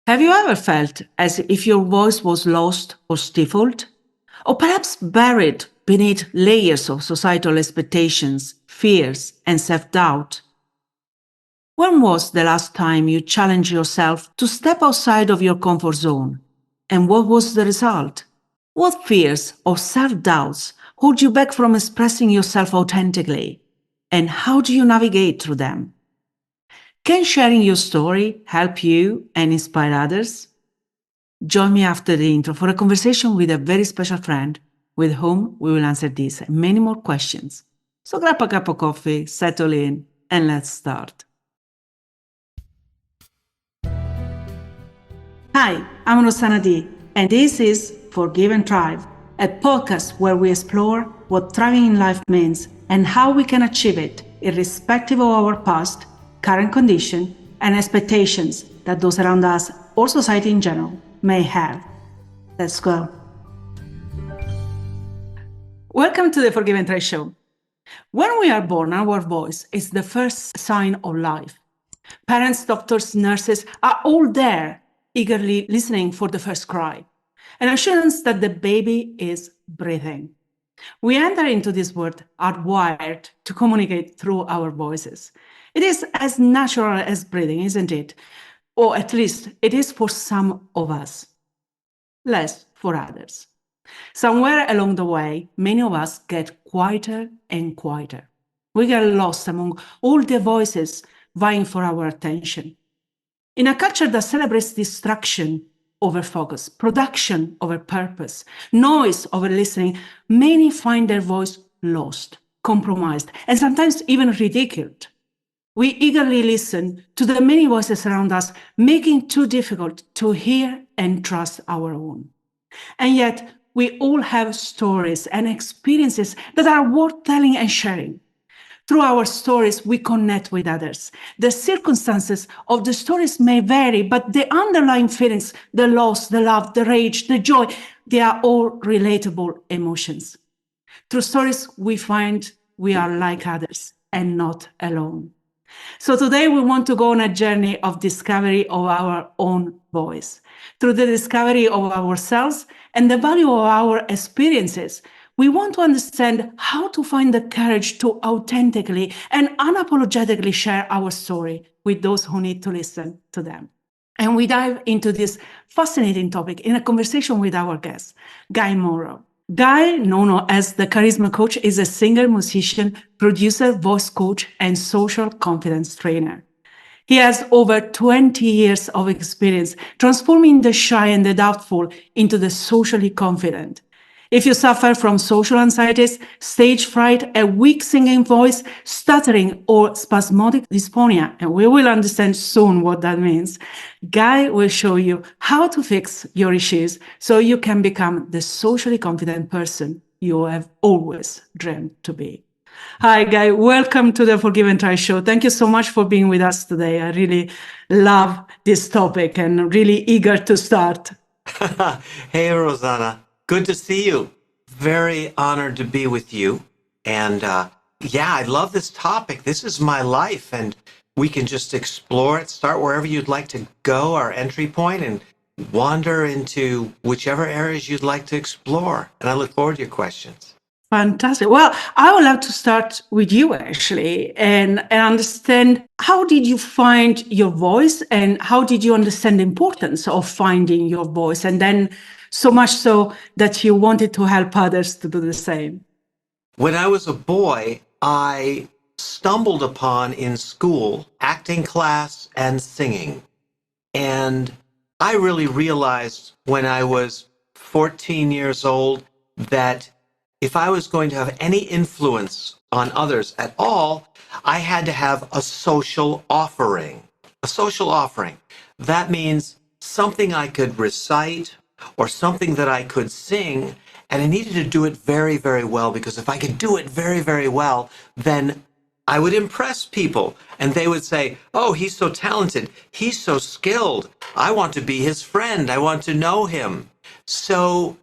Have you ever felt as if your voice was lost or stifled? Or perhaps buried beneath layers of societal expectations, fears, and self doubt? When was the last time you challenged yourself to step outside of your comfort zone? And what was the result? What fears or self doubts hold you back from expressing yourself authentically? And how do you navigate through them? Can sharing your story help you and inspire others? Join me after the intro for a conversation with a very special friend with whom we will answer these and many more questions. So grab a cup of coffee, settle in, and let's start. Hi, I'm Rosanna D, and this is Forgive and Thrive, a podcast where we explore what thriving in life means and how we can achieve it, irrespective of our past, current condition, and expectations that those around us or society in general may have. Let's go. Welcome to the Forgive and Thrive show. When we are born, our voice is the first sign of life. Parents, doctors, nurses are all there, eagerly listening for the first cry, an assurance that the baby is breathing. We enter into this world hardwired to communicate through our voices. It is as natural as breathing, isn't it? Or at least it is for some of us, less for others. Somewhere along the way, many of us get quieter and quieter. We get lost among all the voices vying for our attention. In a culture that celebrates distraction over focus, production over purpose, noise over listening, many find their voice lost, compromised, and sometimes even ridiculed. We eagerly listen to the many voices around us, making it too difficult to hear and trust our own. And yet, we all have stories and experiences that are worth telling and sharing. Through our stories, we connect with others. The circumstances of the stories may vary, but the underlying feelings, the loss, the love, the rage, the joy, they are all relatable emotions. Through stories, we find we are like others and not alone. So today we want to go on a journey of discovery of our own voice. Through the discovery of ourselves and the value of our experiences, we want to understand how to find the courage to authentically and unapologetically share our story with those who need to listen to them. And we dive into this fascinating topic in a conversation with our guest, Guy Monroe. Guy, known as the Charisma Coach, is a singer, musician, producer, voice coach, and social confidence trainer. He has over 20 years of experience transforming the shy and the doubtful into the socially confident. If you suffer from social anxieties, stage fright, a weak singing voice, stuttering, or spasmodic dysphonia, and we will understand soon what that means, Guy will show you how to fix your issues so you can become the socially confident person you have always dreamed to be. Hi, Guy. Welcome to the Forgive and Try show. Thank you so much for being with us today. I really love this topic and really eager to start. Hey, Rosanna. Good to see you. Very honored to be with you. And I love this topic. This is my life, and we can just explore it, start wherever you'd like to go, our entry point, and wander into whichever areas you'd like to explore. And I look forward to your questions. Fantastic. Well, I would love to start with you actually and understand how did you find your voice and how did you understand the importance of finding your voice, and then so much so that you wanted to help others to do the same? When I was a boy, I stumbled upon in school acting class and singing. And I really realized when I was 14 years old that if I was going to have any influence on others at all, I had to have a social offering. A social offering. That means something I could recite or something that I could sing, and I needed to do it very, very well, because if I could do it very, very well, then I would impress people, and they would say, oh, he's so talented, he's so skilled, I want to be his friend, I want to know him. So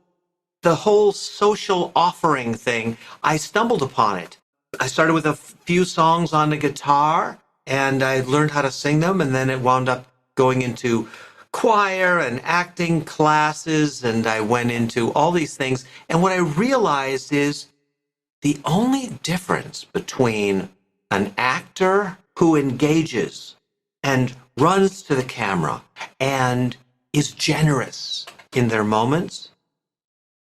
the whole social offering thing, I stumbled upon it. I started with a few songs on the guitar, and I learned how to sing them, and then it wound up going into choir and acting classes, and I went into all these things. And what I realized is the only difference between an actor who engages and runs to the camera and is generous in their moments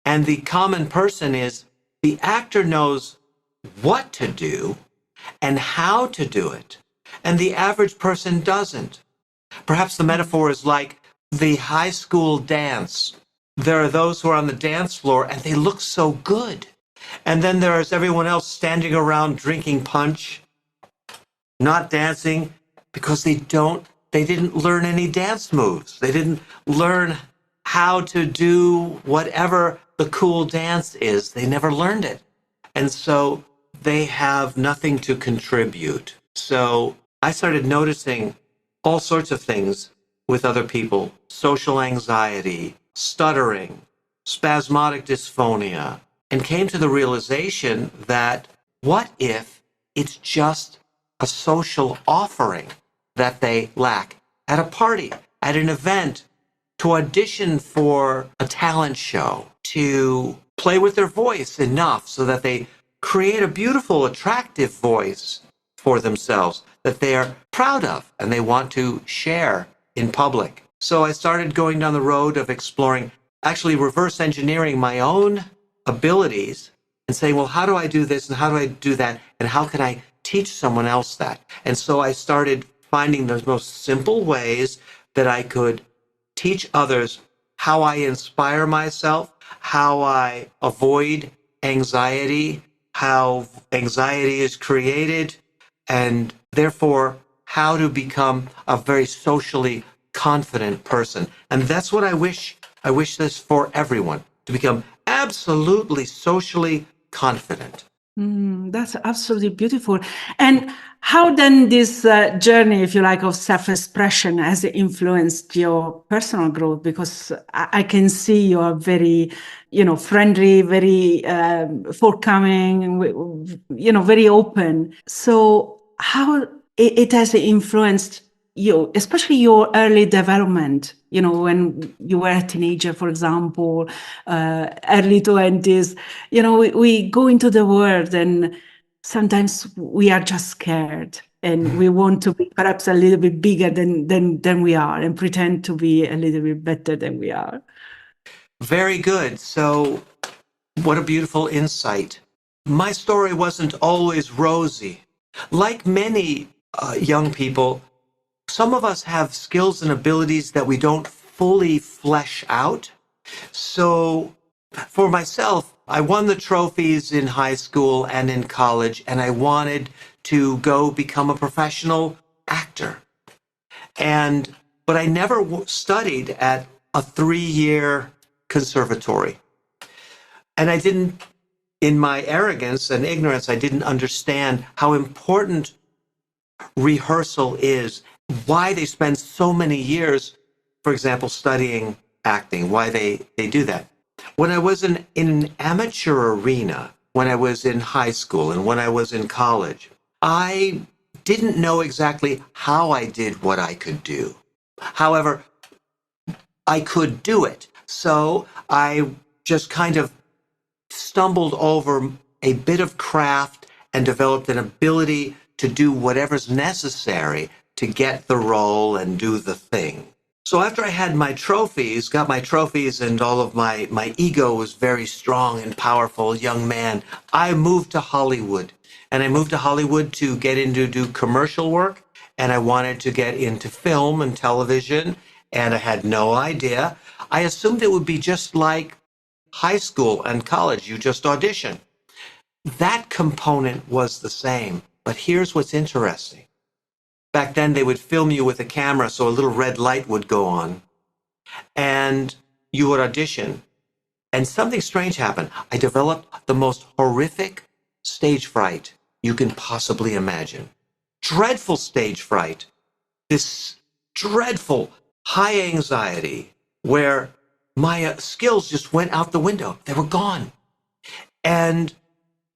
and the common person is the actor knows what to do and how to do it, and the average person doesn't. Perhaps the metaphor is like the high school dance. There are those who are on the dance floor and they look so good. And then there's everyone else standing around drinking punch, not dancing because they didn't learn any dance moves. They didn't learn how to do whatever the cool dance is. They never learned it. And so they have nothing to contribute. So I started noticing all sorts of things with other people: social anxiety, stuttering, spasmodic dysphonia, and came to the realization that what if it's just a social offering that they lack at a party, at an event, to audition for a talent show, to play with their voice enough so that they create a beautiful, attractive voice for themselves that they are proud of and they want to share in public. So I started going down the road of exploring, actually reverse engineering my own abilities and saying, well, how do I do this and how do I do that? And how can I teach someone else that? And so I started finding the most simple ways that I could teach others how I inspire myself, how I avoid anxiety, how anxiety is created, and therefore how to become a very socially confident person. And that's what I wish this for everyone, to become absolutely socially confident. That's absolutely beautiful. And how then this journey, if you like, of self-expression has influenced your personal growth? Because I can see you are very, friendly, very forthcoming, very open. So how it has influenced you, especially your early development, when you were a teenager, for example, early 20s, we go into the world and sometimes we are just scared and we want to be perhaps a little bit bigger than we are and pretend to be a little bit better than we are. Very good. So what a beautiful insight. My story wasn't always rosy. Like many young people, some of us have skills and abilities that we don't fully flesh out. So for myself, I won the trophies in high school and in college, and I wanted to go become a professional actor. But I never studied at a 3-year conservatory. And I didn't, in my arrogance and ignorance, I didn't understand how important rehearsal is, why they spend so many years, for example, studying acting, why they do that. When I was in an amateur arena, when I was in high school and when I was in college, I didn't know exactly how I did what I could do. However, I could do it. So I just kind of stumbled over a bit of craft and developed an ability to do whatever's necessary to get the role and do the thing. So after I had my trophies, got my trophies, and all of my ego was very strong and powerful, young man, I moved to Hollywood. And I moved to Hollywood to get into do commercial work, and I wanted to get into film and television, and I had no idea. I assumed it would be just like high school and college. You just audition. That component was the same. But here's what's interesting. Back then, they would film you with a camera, so a little red light would go on, and you would audition. And something strange happened. I developed the most horrific stage fright you can possibly imagine. Dreadful stage fright. This dreadful high anxiety where my skills just went out the window. They were gone. And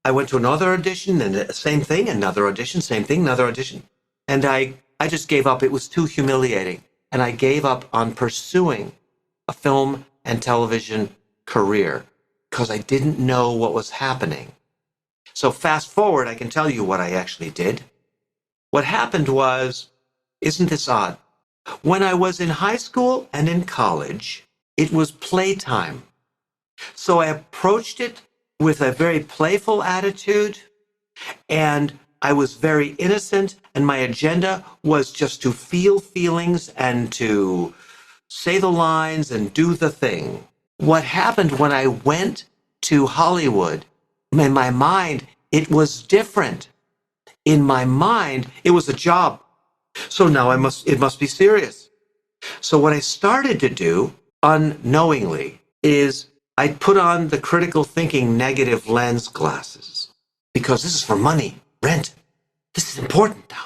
I went to another audition, and the same thing, another audition, same thing, another audition. And I just gave up. It was too humiliating. and I gave up on pursuing a film and television career because I didn't know what was happening. So fast forward, I can tell you what I actually did. What happened was, isn't this odd? When I was in high school and in college, it was playtime. So I approached it with a very playful attitude, and I was very innocent, and my agenda was just to feel feelings and to say the lines and do the thing. What happened when I went to Hollywood, in my mind, it was different. In my mind, it was a job. So now it must be serious. So what I started to do unknowingly is I put on the critical thinking negative lens glasses because this is for money, rent. This is important now.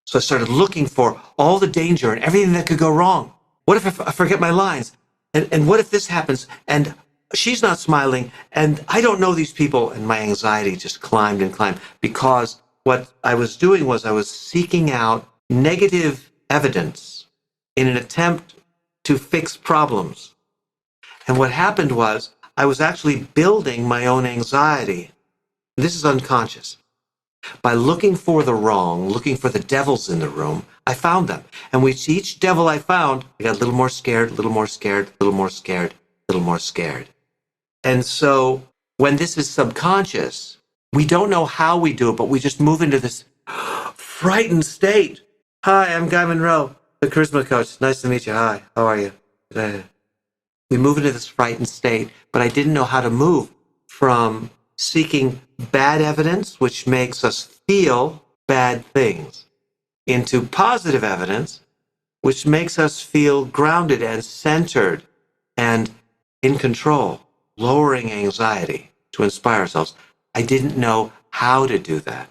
So I started looking for all the danger and everything that could go wrong. What if I forget my lines? And what if this happens? And she's not smiling and I don't know these people. And my anxiety just climbed and climbed because what I was doing was I was seeking out negative evidence in an attempt to fix problems. And what happened was I was actually building my own anxiety. This is unconscious. By looking for the wrong, looking for the devils in the room, I found them. And with each devil I found, I got a little more scared, a little more scared, a little more scared, a little more scared. And so when this is subconscious, we don't know how we do it, but we just move into this frightened state. Hi, I'm Guy Monroe, the charisma coach. Nice to meet you. Hi, how are you? We move into this frightened state, but I didn't know how to move from seeking bad evidence, which makes us feel bad things, into positive evidence, which makes us feel grounded and centered and in control, lowering anxiety to inspire ourselves. I didn't know how to do that.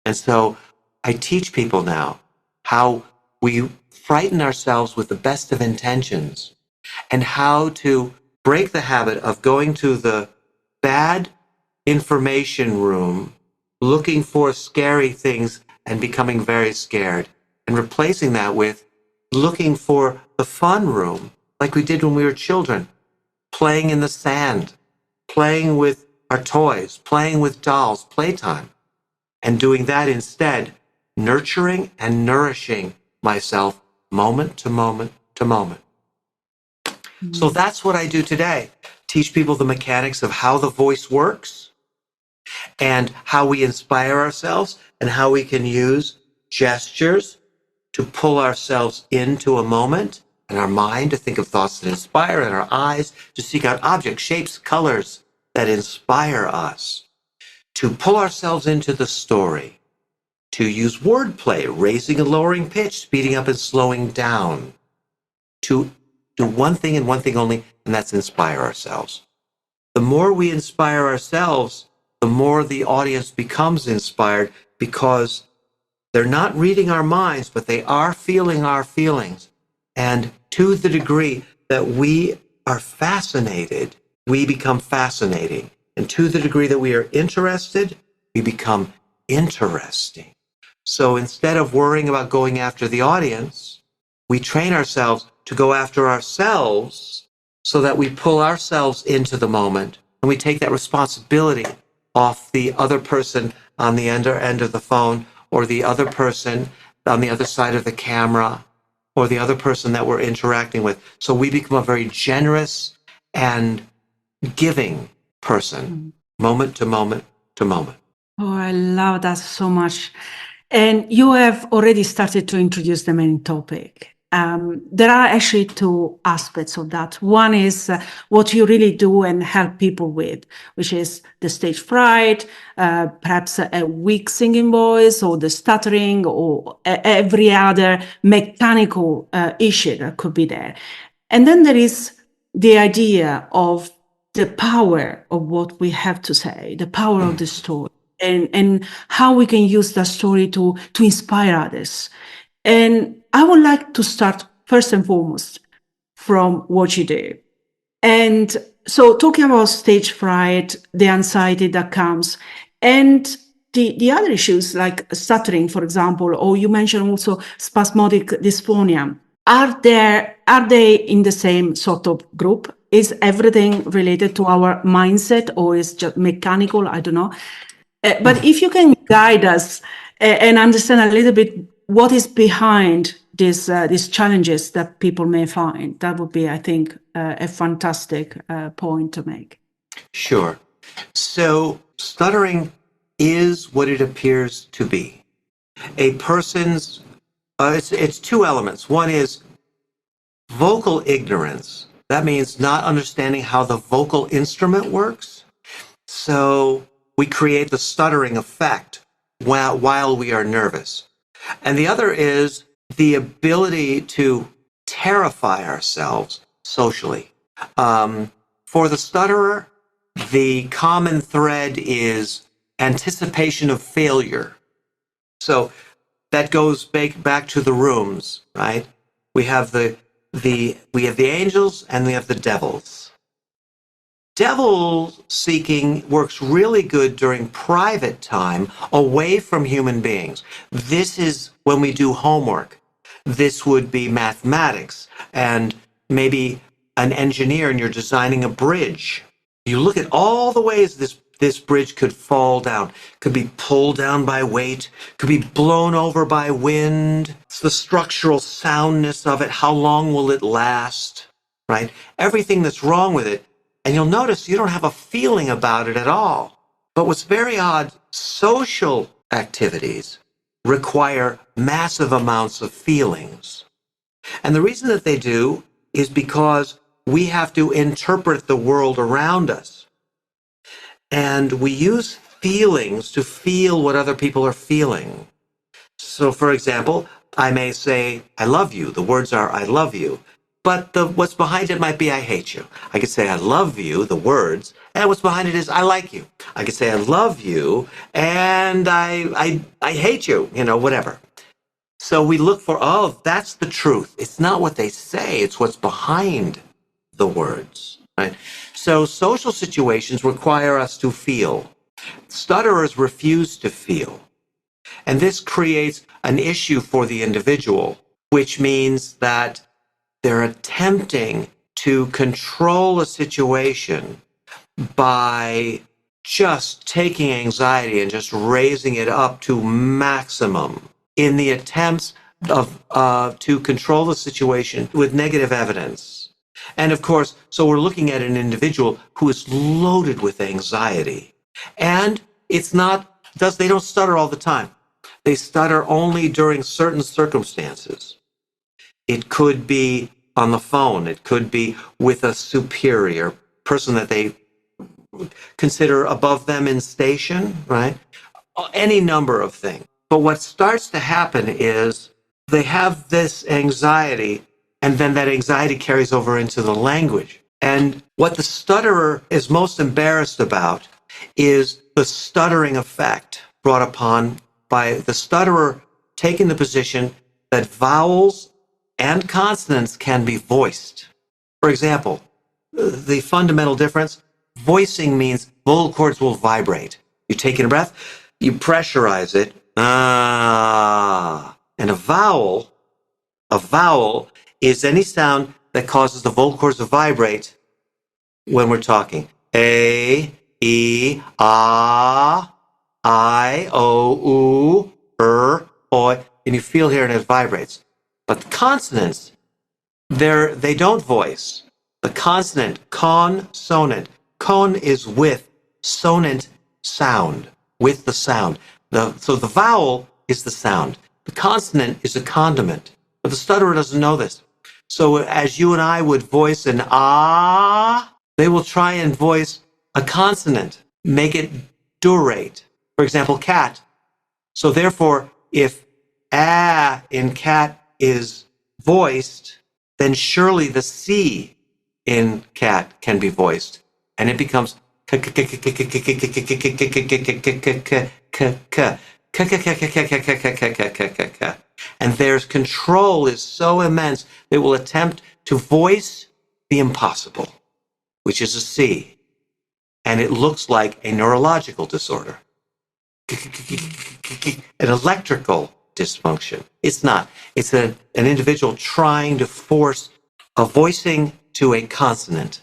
And so I teach people now how we frighten ourselves with the best of intentions and how to break the habit of going to the bad information room, looking for scary things and becoming very scared, and replacing that with looking for the fun room, like we did when we were children, playing in the sand, playing with our toys, playing with dolls, playtime, and doing that instead, nurturing and nourishing myself moment to moment to moment. So that's what I do today. Teach people the mechanics of how the voice works and how we inspire ourselves and how we can use gestures to pull ourselves into a moment and our mind to think of thoughts that inspire and our eyes to seek out objects, shapes, colors that inspire us, to pull ourselves into the story, to use wordplay, raising and lowering pitch, speeding up and slowing down, to do one thing and one thing only, and that's inspire ourselves. The more we inspire ourselves, the more the audience becomes inspired because they're not reading our minds, but they are feeling our feelings. And to the degree that we are fascinated, we become fascinating. And to the degree that we are interested, we become interesting. So instead of worrying about going after the audience, we train ourselves to go after ourselves so that we pull ourselves into the moment and we take that responsibility off the other person on the end of the phone or the other person on the other side of the camera or the other person that we're interacting with. So we become a very generous and giving person, moment to moment to moment. Oh, I love that so much. And you have already started to introduce the main topic. There are actually two aspects of that. One is what you really do and help people with, which is the stage fright, perhaps a weak singing voice or the stuttering or every other mechanical issue that could be there. And then there is the idea of the power of what we have to say, the power of the story. And how we can use that story to inspire others. And I would like to start first and foremost from what you do. And so talking about stage fright, the anxiety that comes, and the other issues like stuttering, for example, or you mentioned also spasmodic dysphonia. Are they in the same sort of group? Is everything related to our mindset, or is just mechanical? I don't know. But if you can guide us and understand a little bit what is behind these challenges that people may find, that would be, I think, a fantastic point to make. Sure. So stuttering is what it appears to be. A person's, it's two elements. One is vocal ignorance. That means not understanding how the vocal instrument works. So we create the stuttering effect while we are nervous. And the other is the ability to terrify ourselves socially. For the stutterer, the common thread is anticipation of failure. So that goes back to the rooms, right? We have the angels and we have the devils. Devil seeking works really good during private time away from human beings. This is when we do homework. This would be mathematics and maybe an engineer and you're designing a bridge. You look at all the ways this bridge could fall down. Could be pulled down by weight, could be blown over by wind. It's the structural soundness of it. How long will it last, right? Everything that's wrong with it. And you'll notice you don't have a feeling about it at all. But what's very odd, social activities require massive amounts of feelings. And the reason that they do is because we have to interpret the world around us. And we use feelings to feel what other people are feeling. So, for example, I may say, I love you. The words are, I love you. But what's behind it might be, I hate you. I could say, I love you, the words, and what's behind it is, I like you. I could say, I love you, and I hate you, whatever. So we look for, oh, that's the truth. It's not what they say, it's what's behind the words, right? So social situations require us to feel. Stutterers refuse to feel. And this creates an issue for the individual, which means that they're attempting to control a situation by just taking anxiety and just raising it up to maximum in the attempts to control the situation with negative evidence. And of course, so we're looking at an individual who is loaded with anxiety. And they don't stutter all the time. They stutter only during certain circumstances. It could be on the phone. It could be with a superior person that they consider above them in station, right? Any number of things. But what starts to happen is they have this anxiety, and then that anxiety carries over into the language. And what the stutterer is most embarrassed about is the stuttering effect brought upon by the stutterer taking the position that vowels and consonants can be voiced. For example, the fundamental difference, voicing means vocal cords will vibrate. You take in a breath, you pressurize it, ah. And a vowel is any sound that causes the vocal cords to vibrate when we're talking. A, E, ah, I, O, U, oi, and you feel here and it vibrates. But the consonants, they don't voice. The consonant, consonant. Con is with, sonant, sound, with the sound. So the vowel is the sound. The consonant is a condiment. But the stutterer doesn't know this. So as you and I would voice an ah, they will try and voice a consonant, make it durate. For example, cat. So therefore, if ah in cat is voiced, then surely the C in cat can be voiced. And it becomes and their control is so immense, they will attempt to voice the impossible, which is a C. And it looks like a neurological disorder. An electrical dysfunction. It's not. It's an individual trying to force a voicing to a consonant.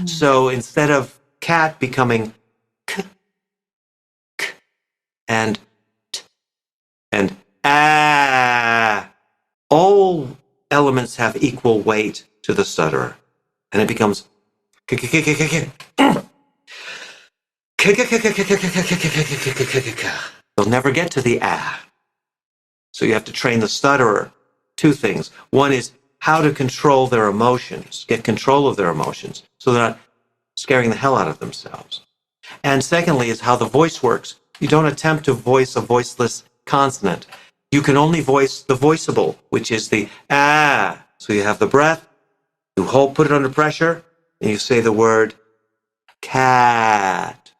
So instead of cat becoming k, k, and t, and ah, all elements have equal weight to the stutterer. And it becomes they'll never get to the ah. So you have to train the stutterer. Two things. One is how to control their emotions, get control of their emotions, so they're not scaring the hell out of themselves. And secondly is how the voice works. You don't attempt to voice a voiceless consonant. You can only voice the voiceable, which is the ah. So you have the breath, you hold, put it under pressure, and you say the word cat.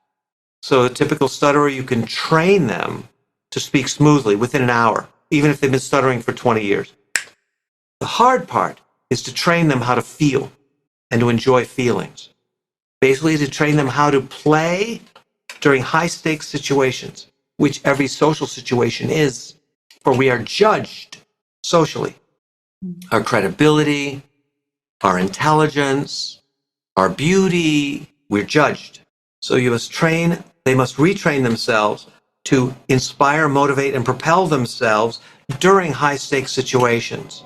So a typical stutterer, you can train them to speak smoothly within an hour, even if they've been stuttering for 20 years. The hard part is to train them how to feel and to enjoy feelings. Basically, to train them how to play during high-stakes situations, which every social situation is, for we are judged socially. Our credibility, our intelligence, our beauty, we're judged. So they must retrain themselves to inspire, motivate, and propel themselves during high-stakes situations,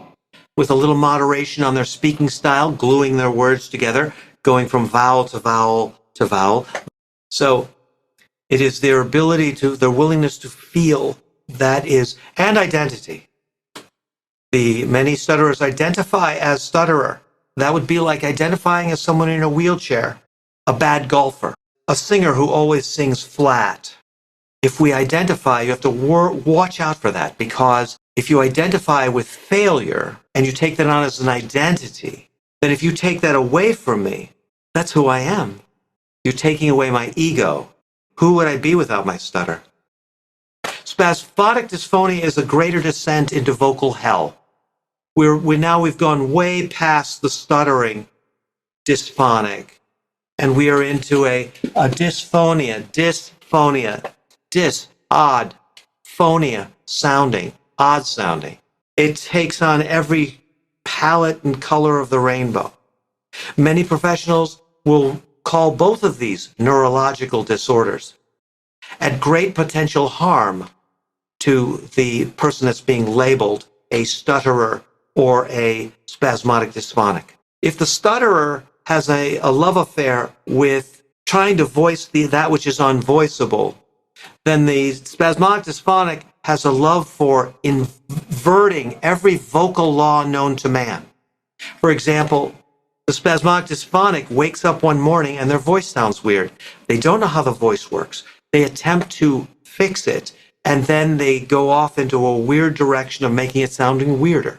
with a little moderation on their speaking style, gluing their words together, going from vowel to vowel to vowel. So it is their ability to, their willingness to feel, that is, and identity. Many stutterers identify as stutterer. That would be like identifying as someone in a wheelchair, a bad golfer, a singer who always sings flat. If we identify, you have to watch out for that, because if you identify with failure and you take that on as an identity, then if you take that away from me, that's who I am. You're taking away my ego. Who would I be without my stutter? Spasmodic dysphonia is a greater descent into vocal hell. We've gone way past the stuttering dysphonic, and we are into a dysphonia, odd, phonia sounding, odd sounding. It takes on every palette and color of the rainbow. Many professionals will call both of these neurological disorders at great potential harm to the person that's being labeled a stutterer or a spasmodic dysphonic. If the stutterer has a love affair with trying to voice that which is unvoiceable, then the spasmodic dysphonic has a love for inverting every vocal law known to man. For example, the spasmodic dysphonic wakes up one morning and their voice sounds weird. They don't know how the voice works. They attempt to fix it, and then they go off into a weird direction of making it sounding weirder.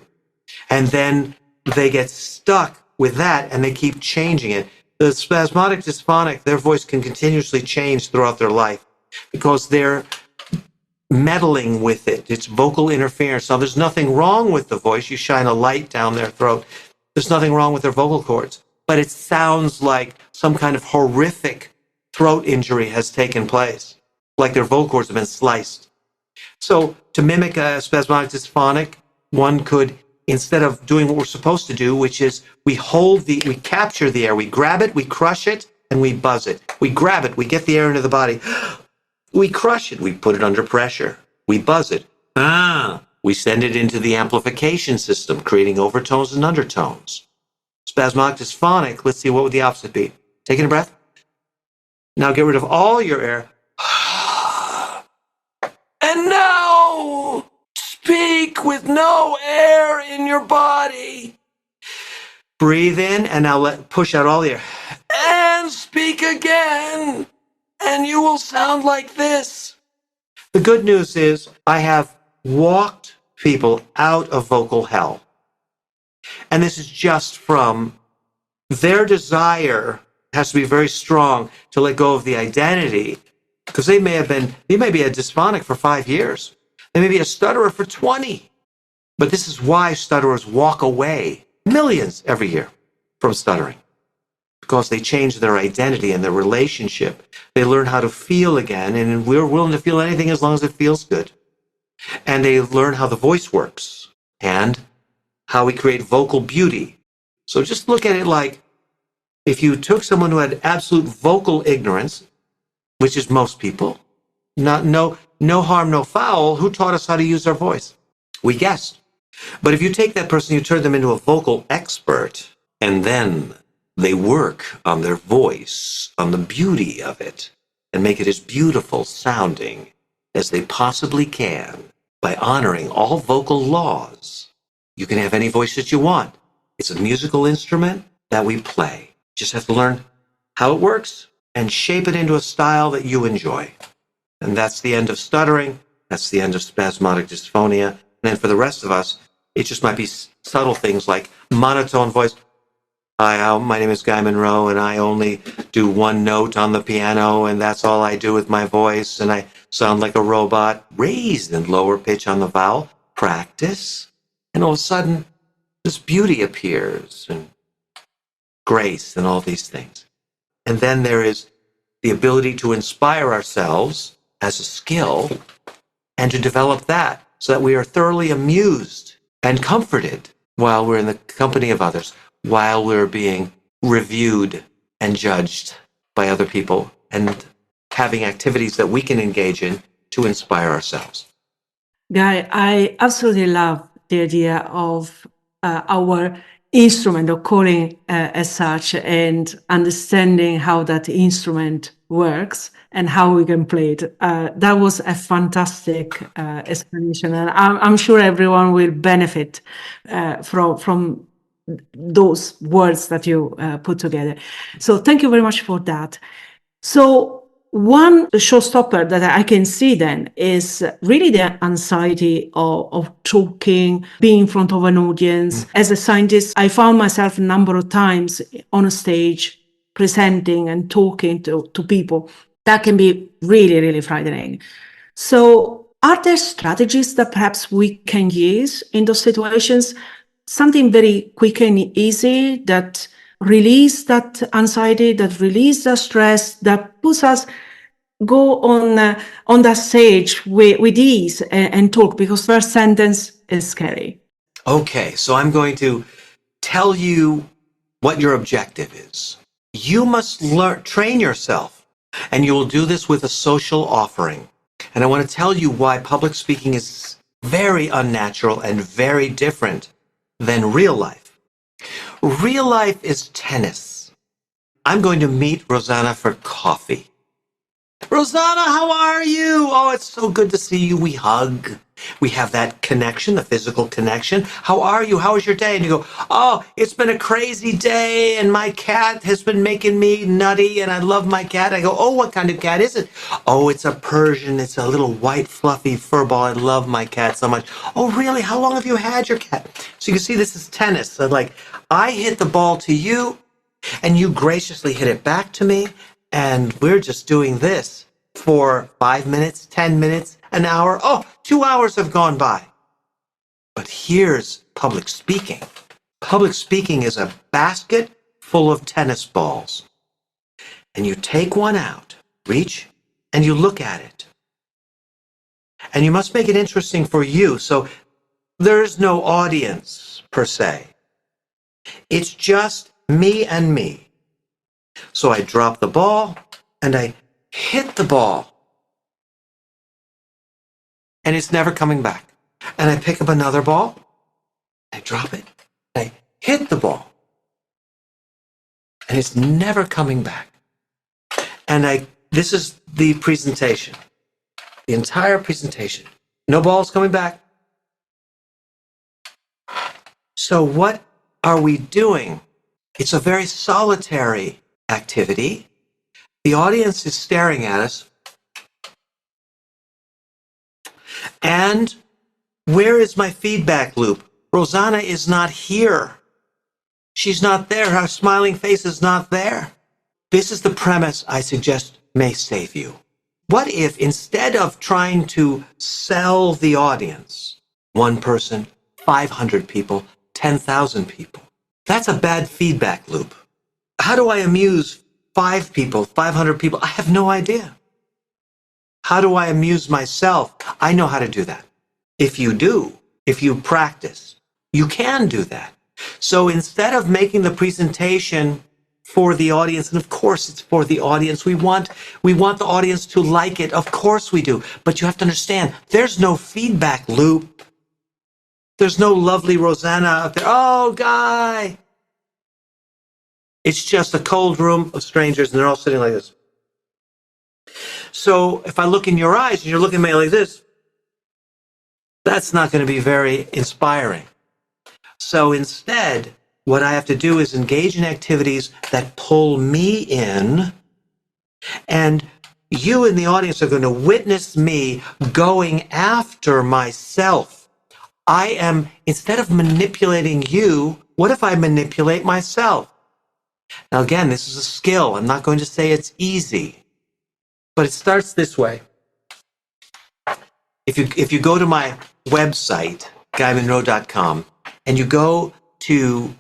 And then they get stuck with that and they keep changing it. The spasmodic dysphonic, their voice can continuously change throughout their life because they're meddling with it. It's vocal interference. Now, there's nothing wrong with the voice. You shine a light down their throat. There's nothing wrong with their vocal cords, but it sounds like some kind of horrific throat injury has taken place, like their vocal cords have been sliced. So to mimic a spasmodic dysphonic, one could, instead of doing what we're supposed to do, which is we capture the air, we grab it, we crush it, and we buzz it. We grab it, we get the air into the body. We crush it, we put it under pressure. We buzz it. We send it into the amplification system, creating overtones and undertones. Spasmodic dysphonic, let's see, what would the opposite be? Taking a breath. Now get rid of all your air. And now speak with no air in your body. Breathe in and now push out all the air. And speak again. And you will sound like this. The good news is I have walked people out of vocal hell. And this is just from their desire has to be very strong to let go of the identity, because they may be a dysphonic for 5 years. They may be a stutterer for 20. But this is why stutterers walk away, millions every year, from stuttering. Because they change their identity and their relationship. They learn how to feel again, and we're willing to feel anything as long as it feels good. And they learn how the voice works and how we create vocal beauty. So just look at it like if you took someone who had absolute vocal ignorance, which is most people, no harm, no foul, who taught us how to use our voice? We guessed. But if you take that person, you turn them into a vocal expert, and then they work on their voice, on the beauty of it, and make it as beautiful sounding as they possibly can by honoring all vocal laws. You can have any voice that you want. It's a musical instrument that we play. Just have to learn how it works and shape it into a style that you enjoy. And that's the end of stuttering. That's the end of spasmodic dysphonia. And then for the rest of us, it just might be subtle things like monotone voice. Hi, my name is Guy Monroe, and I only do one note on the piano, and that's all I do with my voice, and I sound like a robot. Raised and lower pitch on the vowel. Practice. And all of a sudden, this beauty appears, and grace, and all these things. And then there is the ability to inspire ourselves as a skill and to develop that so that we are thoroughly amused and comforted while we're in the company of others, while we're being reviewed and judged by other people, and having activities that we can engage in to inspire ourselves. Guy, I absolutely love the idea of our instrument, or calling as such, and understanding how that instrument works and how we can play it. That was a fantastic explanation, and I'm sure everyone will benefit from those words that you put together. So thank you very much for that. So one showstopper that I can see then is really the anxiety of talking, being in front of an audience. As a scientist, I found myself a number of times on a stage presenting and talking to people. That can be really, really frightening. So are there strategies that perhaps we can use in those situations? Something very quick and easy that release that anxiety, that release the stress, that puts us go on that stage with ease and talk, because first sentence is scary. Okay, so I'm going to tell you what your objective is. You must train yourself, and you will do this with a social offering. And I want to tell you why public speaking is very unnatural and very different than real life. Real life is tennis. I'm going to meet Rosanna for coffee. Rosanna, how are you? Oh, it's so good to see you. We hug. We have that connection, the physical connection. How are you? How was your day? And you go, oh, it's been a crazy day, and my cat has been making me nutty, and I love my cat. I go, oh, what kind of cat is it? Oh, it's a Persian. It's a little white, fluffy fur ball. I love my cat so much. Oh, really? How long have you had your cat? So you can see this is tennis. So like, I hit the ball to you, and you graciously hit it back to me, and we're just doing this for 5 minutes, 10 minutes, an hour. Oh, 2 hours have gone by. But here's public speaking. Public speaking is a basket full of tennis balls. And you take one out, reach, and you look at it. And you must make it interesting for you. So there's no audience per se. It's just me and me. So I drop the ball and I hit the ball. And it's never coming back. And I pick up another ball, I drop it, I hit the ball. And it's never coming back. And this is the presentation. The entire presentation. No balls coming back. So what are we doing? It's a very solitary activity. The audience is staring at us. And where is my feedback loop? Rosanna is not here. She's not there. Her smiling face is not there. This is the premise I suggest may save you. What if instead of trying to sell the audience, one person, 500 people, 10,000 people, that's a bad feedback loop. How do I amuse 5 people, 500 people? I have no idea. How do I amuse myself? I know how to do that. if you practice. You can do that. So instead of making the presentation for the audience, and of course it's for the audience, we want the audience to like it. Of course we do. But you have to understand, there's no feedback loop. There's no lovely Rosanna out there. Oh, Guy. It's just a cold room of strangers, and they're all sitting like this. So if I look in your eyes and you're looking at me like this, that's not going to be very inspiring. So instead, what I have to do is engage in activities that pull me in, and you in the audience are going to witness me going after myself. I am, instead of manipulating you, what if I manipulate myself? Now, again, this is a skill. I'm not going to say it's easy, but it starts this way. If you go to my website, guymonroe.com, and you go to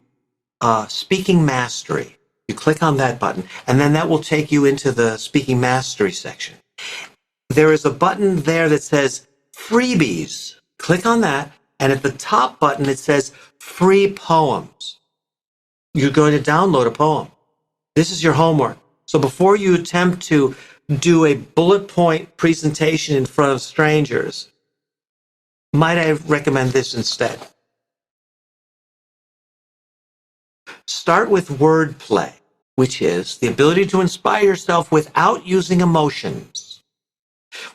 Speaking Mastery, you click on that button, and then that will take you into the Speaking Mastery section. There is a button there that says Freebies. Click on that, and at the top button, it says Free Poems. You're going to download a poem. This is your homework. So before you attempt to do a bullet point presentation in front of strangers, might I recommend this instead? Start with wordplay, which is the ability to inspire yourself without using emotions.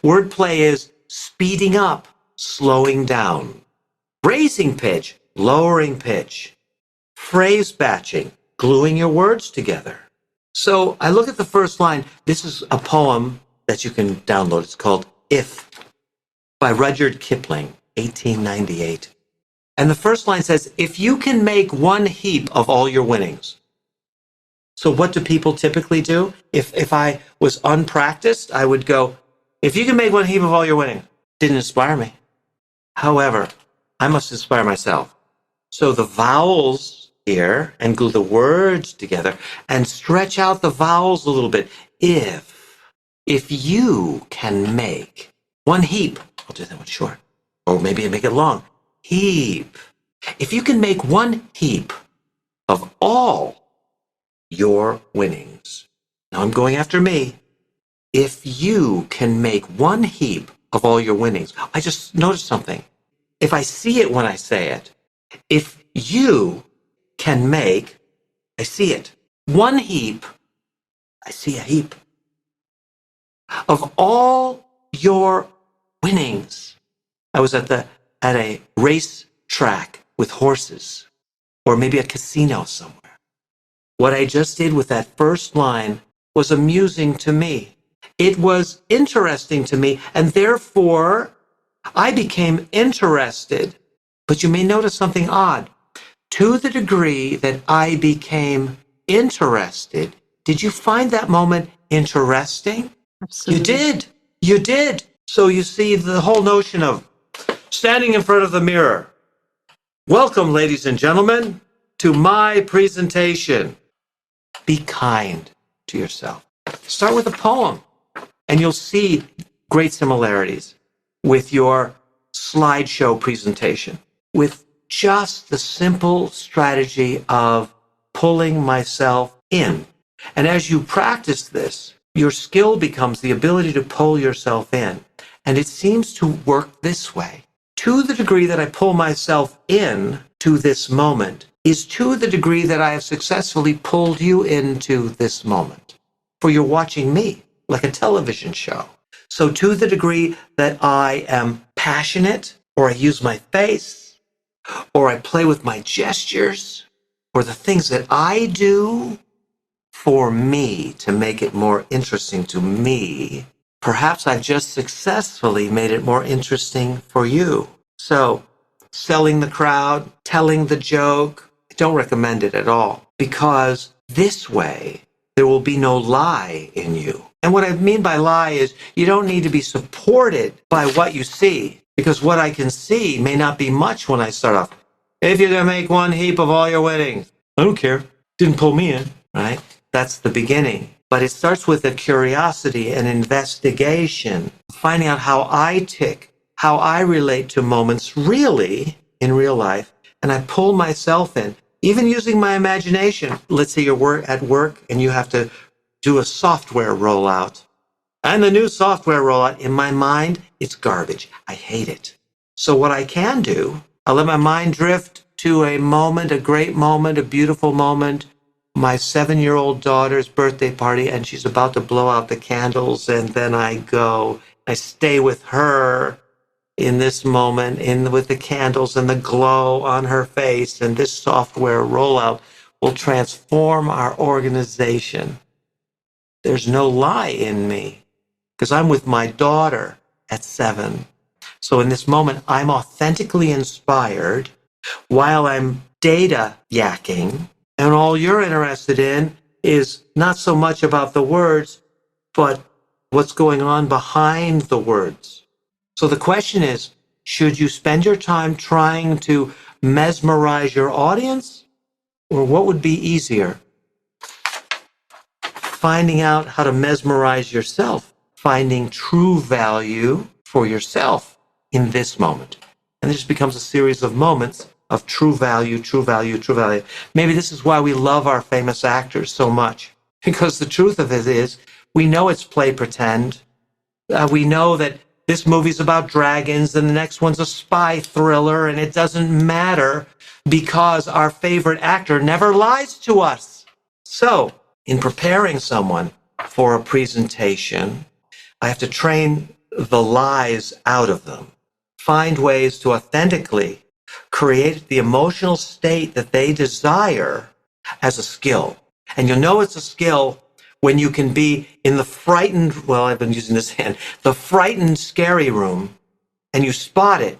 Wordplay is speeding up, slowing down, raising pitch, lowering pitch, phrase batching, gluing your words together. So I look at the first line. This is a poem that you can download. It's called If by Rudyard Kipling, 1898. And the first line says, if you can make one heap of all your winnings. So what do people typically do? If I was unpracticed, I would go, if you can make one heap of all your winnings. Didn't inspire me. However, I must inspire myself. So the vowels here, and glue the words together, and stretch out the vowels a little bit. If you can make one heap, I'll do that one short, or maybe make it long. Heap. If you can make one heap of all your winnings. Now I'm going after me. If you can make one heap of all your winnings. I just noticed something. If I see it when I say it, if you can make, I see it. One heap, I see a heap of all your winnings. I was at a race track with horses, or maybe a casino somewhere. What I just did with that first line was amusing to me. It was interesting to me, and therefore I became interested. But you may notice something odd. To the degree that I became interested, did you find that moment interesting? Absolutely. You did. You did. So you see the whole notion of standing in front of the mirror. Welcome, ladies and gentlemen, to my presentation. Be kind to yourself. Start with a poem, and you'll see great similarities with your slideshow presentation, with just the simple strategy of pulling myself in. And as you practice this, your skill becomes the ability to pull yourself in. And it seems to work this way. To the degree that I pull myself in to this moment is to the degree that I have successfully pulled you into this moment. For you're watching me like a television show. So to the degree that I am passionate, or I use my face, or I play with my gestures, or the things that I do for me to make it more interesting to me, perhaps I've just successfully made it more interesting for you. So, selling the crowd, telling the joke, I don't recommend it at all, because this way there will be no lie in you. And what I mean by lie is you don't need to be supported by what you see, because what I can see may not be much when I start off. If you're going to make one heap of all your winnings, I don't care. Didn't pull me in, right? That's the beginning. But it starts with a curiosity and investigation, finding out how I tick, how I relate to moments really in real life, and I pull myself in, even using my imagination. Let's say you're at work and you have to do a software rollout. And the new software rollout, in my mind, it's garbage. I hate it. So what I can do, I let my mind drift to a moment, a great moment, a beautiful moment, my 7-year-old daughter's birthday party, and she's about to blow out the candles, and then I stay with her in this moment, with the candles and the glow on her face, and this software rollout will transform our organization. There's no lie in me, because I'm with my daughter at 7. So in this moment, I'm authentically inspired while I'm data yakking, and all you're interested in is not so much about the words, but what's going on behind the words. So the question is, should you spend your time trying to mesmerize your audience, or what would be easier? Finding out how to mesmerize yourself, finding true value for yourself in this moment. And it just becomes a series of moments of true value, true value, true value. Maybe this is why we love our famous actors so much, because the truth of it is, we know it's play pretend. We know that this movie's about dragons and the next one's a spy thriller, and it doesn't matter because our favorite actor never lies to us. So, in preparing someone for a presentation, I have to train the lies out of them, find ways to authentically create the emotional state that they desire as a skill. And you'll know it's a skill when you can be in the frightened, well, I've been using this hand, the frightened, scary room, and you spot it,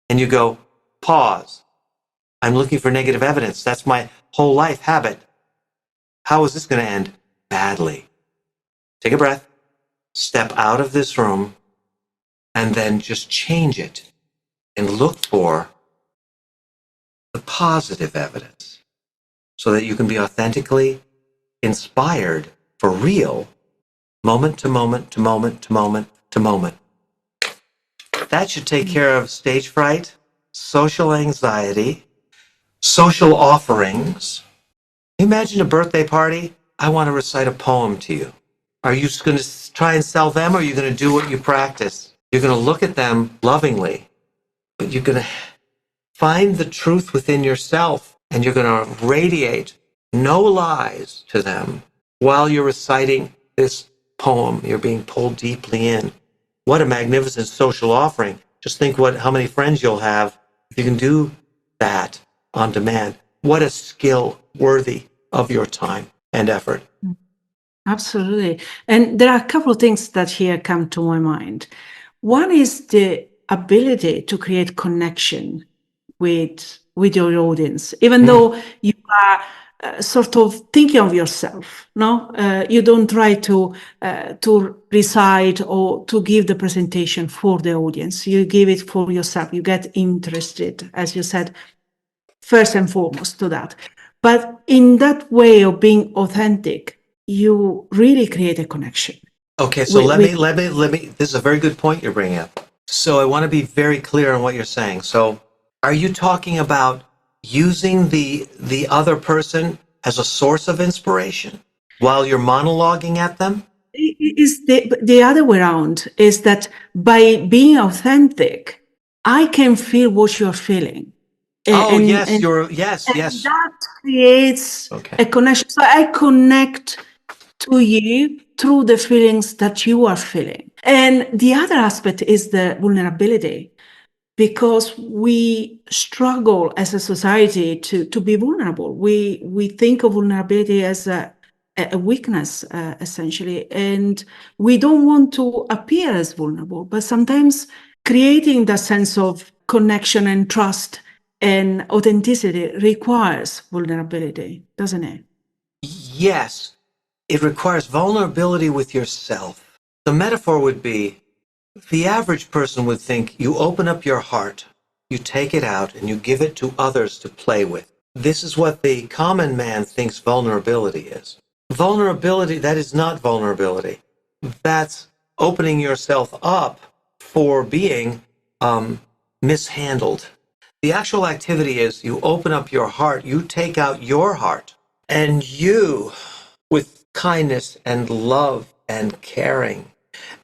and you go, pause. I'm looking for negative evidence. That's my whole life habit. How is this going to end? Badly. Take a breath, step out of this room, and then just change it and look for the positive evidence so that you can be authentically inspired for real, moment to moment to moment to moment to moment. That should take care of stage fright, social anxiety, social offerings. Imagine a birthday party. I want to recite a poem to you. Are you going to try and sell them, or are you going to do what you practice? You're going to look at them lovingly, but you're going to find the truth within yourself, and you're going to radiate no lies to them while you're reciting this poem. You're being pulled deeply in. What a magnificent social offering. Just think how many friends you'll have if you can do that on demand. What a skill worthy of your time and effort. Absolutely. And there are a couple of things that here come to my mind. One is the ability to create connection with your audience, even though you are sort of thinking of yourself. No, you don't try to recite or to give the presentation for the audience. You give it for yourself. You get interested, as you said, first and foremost to that. But in that way of being authentic, you really create a connection. Okay, so let me, this is a very good point you're bringing up. So I want to be very clear on what you're saying. So are you talking about using the other person as a source of inspiration while you're monologuing at them? Is the other way around, is that by being authentic, I can feel what you're feeling. Yes. That creates a connection. So I connect to you through the feelings that you are feeling. And the other aspect is the vulnerability, because we struggle as a society to be vulnerable. We think of vulnerability as a weakness, essentially, and we don't want to appear as vulnerable. But sometimes creating that sense of connection and trust and authenticity requires vulnerability, doesn't it? Yes, it requires vulnerability with yourself. The metaphor would be, the average person would think you open up your heart, you take it out, and you give it to others to play with. This is what the common man thinks vulnerability is. Vulnerability, that is not vulnerability. That's opening yourself up for being mishandled. The actual activity is you open up your heart, you take out your heart, and you, with kindness and love and caring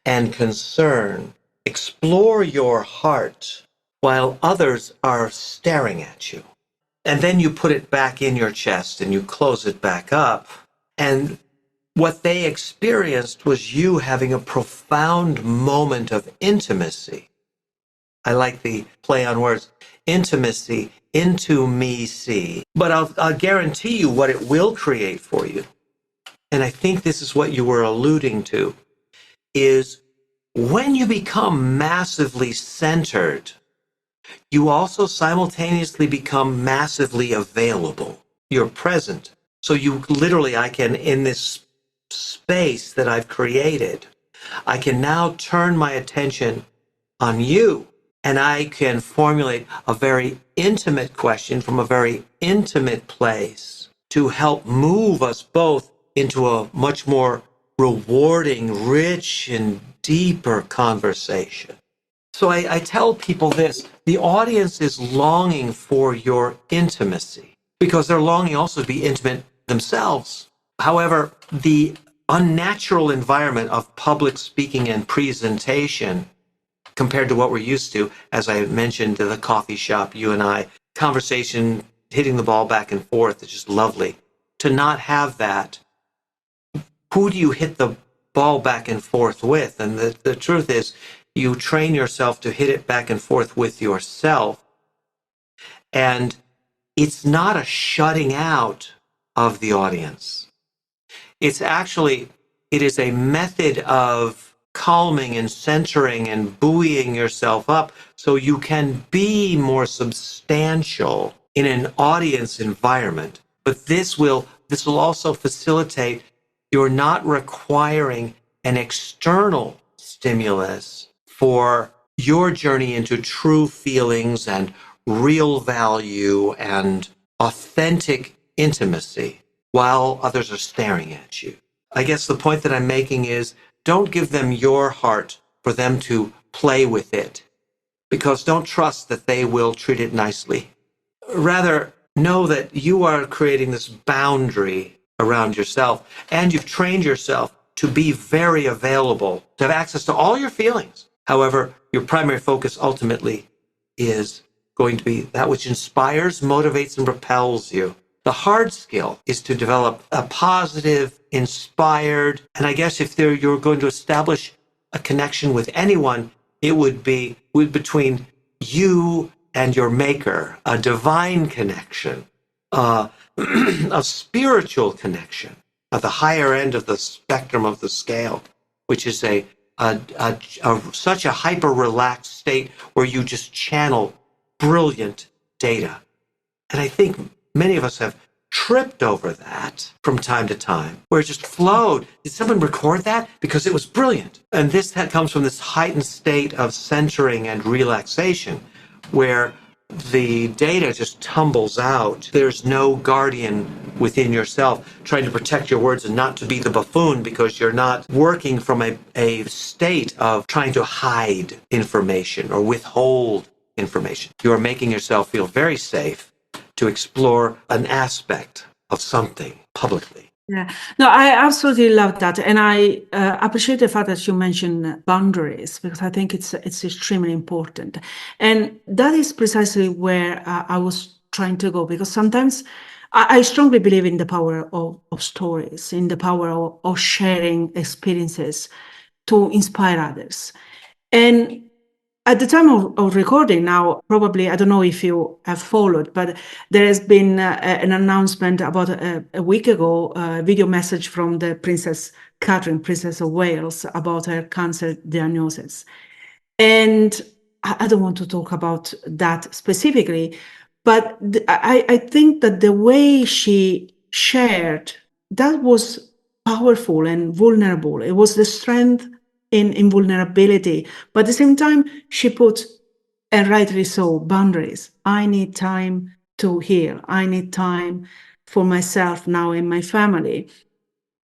and concern, explore your heart while others are staring at you. And then you put it back in your chest and you close it back up. And what they experienced was you having a profound moment of intimacy. I like the play on words, intimacy, into me see. But I'll guarantee you what it will create for you. And I think this is what you were alluding to, is when you become massively centered, you also simultaneously become massively available. You're present. So you literally, I can, in this space that I've created, I can now turn my attention on you, and I can formulate a very intimate question from a very intimate place to help move us both into a much more rewarding, rich, and deeper conversation. So I tell people this, the audience is longing for your intimacy because they're longing also to be intimate themselves. However, the unnatural environment of public speaking and presentation compared to what we're used to, as I mentioned, the coffee shop, you and I, conversation, hitting the ball back and forth, is just lovely. To not have that, who do you hit the ball back and forth with? And the truth is, you train yourself to hit it back and forth with yourself. And it's not a shutting out of the audience. It's actually, it is a method of calming and centering and buoying yourself up so you can be more substantial in an audience environment. But this will also facilitate you're not requiring an external stimulus for your journey into true feelings and real value and authentic intimacy while others are staring at you. I guess the point that I'm making is don't give them your heart for them to play with it, because don't trust that they will treat it nicely. Rather, know that you are creating this boundary around yourself, and you've trained yourself to be very available, to have access to all your feelings. However, your primary focus ultimately is going to be that which inspires, motivates, and propels you. The hard skill is to develop a positive, inspired, and I guess if you're going to establish a connection with anyone, it would be between you and your maker, a divine connection, a spiritual connection at the higher end of the spectrum of the scale, which is such a hyper-relaxed state where you just channel brilliant data. And I think many of us have tripped over that from time to time, where it just flowed. Did someone record that? Because it was brilliant. And that comes from this heightened state of centering and relaxation, where the data just tumbles out. There's no guardian within yourself trying to protect your words and not to be the buffoon, because you're not working from a state of trying to hide information or withhold information. You are making yourself feel very safe to explore an aspect of something publicly. Yeah, no, I absolutely love that, and I appreciate the fact that you mentioned boundaries, because I think it's extremely important, and that is precisely where I was trying to go, because sometimes I strongly believe in the power of stories, in the power of sharing experiences to inspire others, and at the time of recording now, probably, I don't know if you have followed, but there has been an announcement about a week ago, a video message from the Princess Catherine, Princess of Wales, about her cancer diagnosis. And I don't want to talk about that specifically, but I think that the way she shared, that was powerful and vulnerable. It was the strength in vulnerability. But at the same time, she put, and rightly so, boundaries. I need time to heal. I need time for myself now and my family.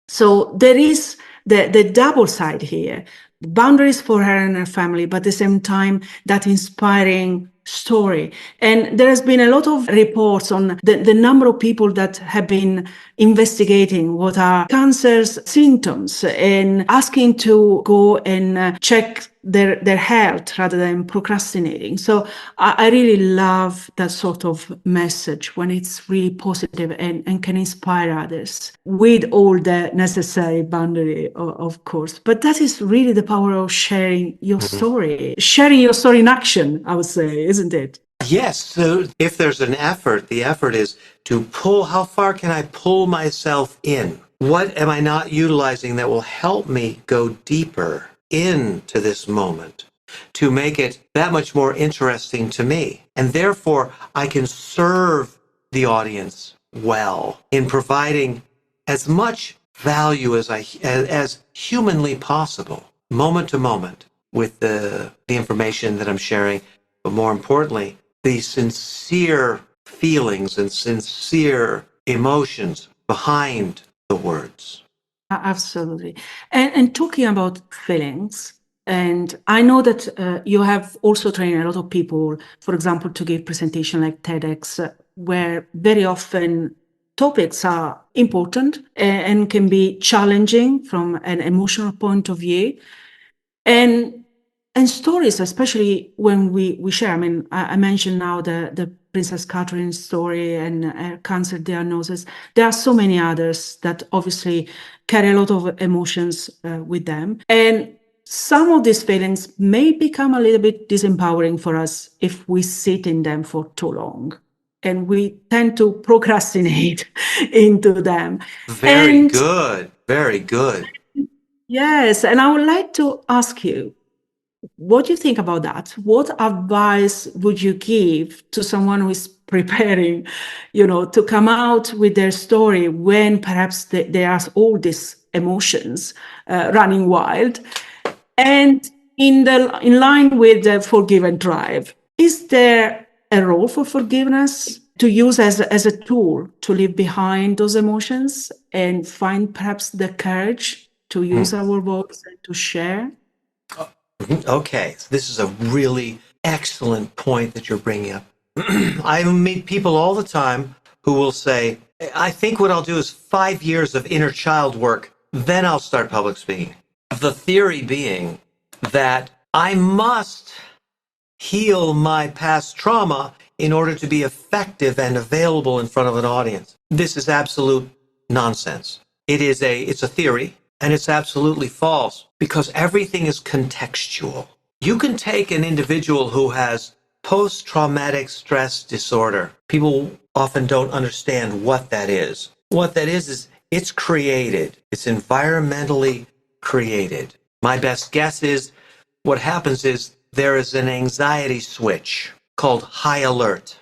So there is the double side here. boundaries for her and her family, but at the same time, that inspiring story. And there has been a lot of reports on the number of people that have been investigating what are cancer's symptoms and asking to go and check their health rather than procrastinating. So I really love that sort of message when it's really positive and can inspire others with all the necessary boundary, of course. But that is really the power of sharing your story in action, I would say, isn't it? Yes. So if there's an effort, the effort is to pull, how far can I pull myself in? What am I not utilizing that will help me go deeper into this moment to make it that much more interesting to me? And therefore, I can serve the audience well in providing as much value as humanly possible, moment to moment, with the information that I'm sharing, but more importantly, the sincere feelings and sincere emotions behind the words. Absolutely. And talking about feelings, and I know that you have also trained a lot of people, for example, to give presentation like TEDx, where very often topics are important and can be challenging from an emotional point of view. And stories, especially when we share. I mean, I mentioned now the Princess Catherine story and cancer diagnosis. There are so many others that obviously carry a lot of emotions with them. And some of these feelings may become a little bit disempowering for us if we sit in them for too long. And we tend to procrastinate into them. Very And good. Very good. yes, and I would like to ask you, what do you think about that? What advice would you give to someone who is preparing, to come out with their story when perhaps there are all these emotions running wild? And in line with the forgive and thrive, is there a role for forgiveness to use as a tool to leave behind those emotions and find perhaps the courage to use our voice and to share? Okay, so this is a really excellent point that you're bringing up. I meet people all the time who will say, I think what I'll do is 5 years of inner child work, then I'll start public speaking. The theory being that I must heal my past trauma in order to be effective and available in front of an audience. This is absolute nonsense. It's a theory, and it's absolutely false because everything is contextual. You can take an individual who has post-traumatic stress disorder. People often don't understand what that is. What that is it's created. It's environmentally created. My best guess is what happens is there is an anxiety switch called high alert.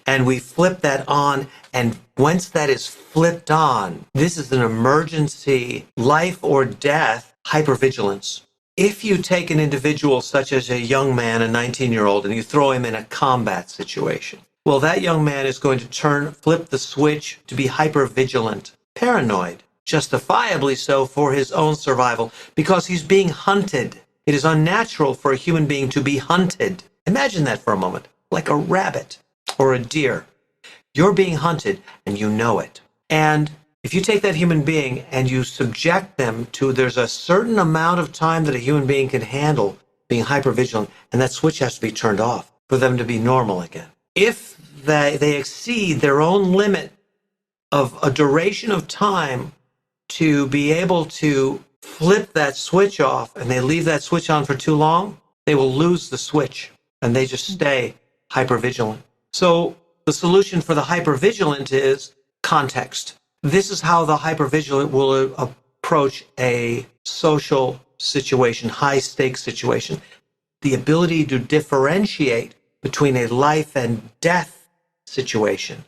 And we flip that on, and once that is flipped on, this is an emergency, life or death hypervigilance. If you take an individual such as a young man, a 19-year-old, and you throw him in a combat situation, well, that young man is going to flip the switch to be hypervigilant, paranoid, justifiably so for his own survival, because he's being hunted. It is unnatural for a human being to be hunted. Imagine that for a moment, like a rabbit or a deer. You're being hunted and you know it. And if you take that human being and you subject them to, there's a certain amount of time that a human being can handle being hypervigilant, and that switch has to be turned off for them to be normal again. If they exceed their own limit of a duration of time to be able to flip that switch off, and they leave that switch on for too long, they will lose the switch and they just stay hypervigilant. So the solution for the hypervigilant is context. This is how the hypervigilant will approach a social situation, high stakes situation. The ability to differentiate between a life and death situation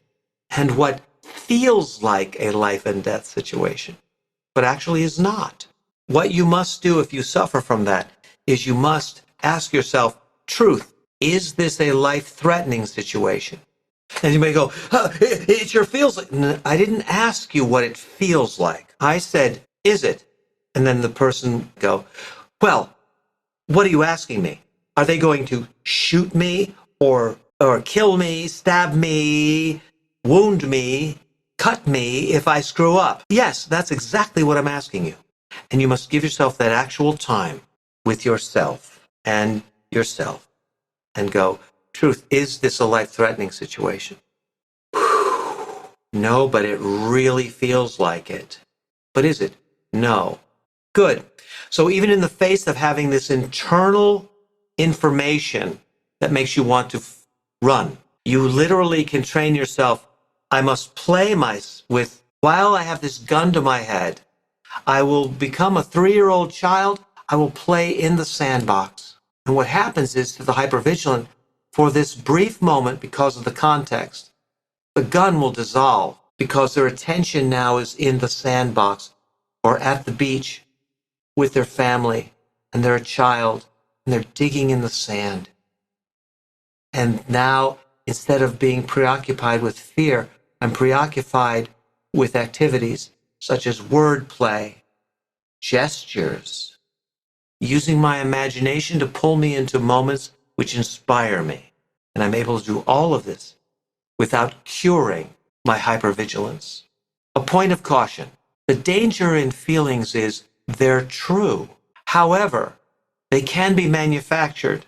and what feels like a life and death situation, but actually is not. What you must do if you suffer from that is you must ask yourself, truth, is this a life-threatening situation? And you may go, it sure feels like. I didn't ask you what it feels like. I said, is it? And then the person go, Well, what are you asking me? Are they going to shoot me or kill me, stab me, wound me, cut me if I screw up? Yes, that's exactly what I'm asking you. And you must give yourself that actual time with yourself and go, truth, is this a life-threatening situation? No, but it really feels like it. But is it? No. Good. So even in the face of having this internal information that makes you want to run, you literally can train yourself. I must play while I have this gun to my head, I will become a 3-year-old child. I will play in the sandbox. And what happens is, to the hypervigilant, for this brief moment, because of the context, the gun will dissolve because their attention now is in the sandbox or at the beach with their family, and they're a child, and they're digging in the sand. And now, instead of being preoccupied with fear, I'm preoccupied with activities such as wordplay, gestures, using my imagination to pull me into moments which inspire me. And I'm able to do all of this without curing my hypervigilance. A point of caution. The danger in feelings is they're true. However, they can be manufactured.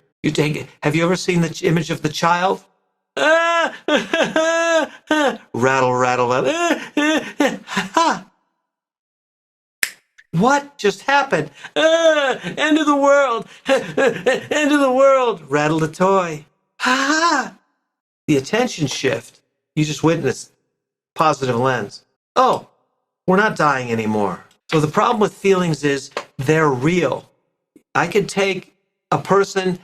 Have you ever seen the image of the child? Rattle, rattle, rattle. What just happened? End of the world. End of the world. Rattle the toy. The attention shift you just witnessed, positive lens. Oh, we're not dying anymore. So the problem with feelings is they're real. I could take a person